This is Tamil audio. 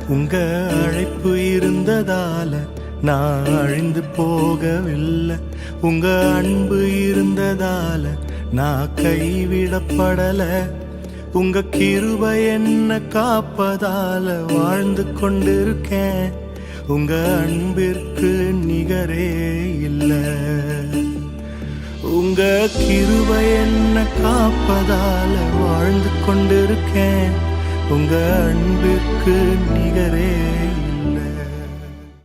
உங்க அழைப்பு இருந்ததால நான் அழிந்து போகவில்லை. உங்க அன்பு இருந்ததால நான் கைவிடப்படல. உங்க கிருபை என்ன காப்பதால வாழ்ந்து கொண்டிருக்கேன். உங்க அன்பிற்கு நிகரே இல்லை. உங்க கிருபை என்ன காப்பதால வாழ்ந்து கொண்டிருக்கேன். உங்க அன்பிற்கு நிகரே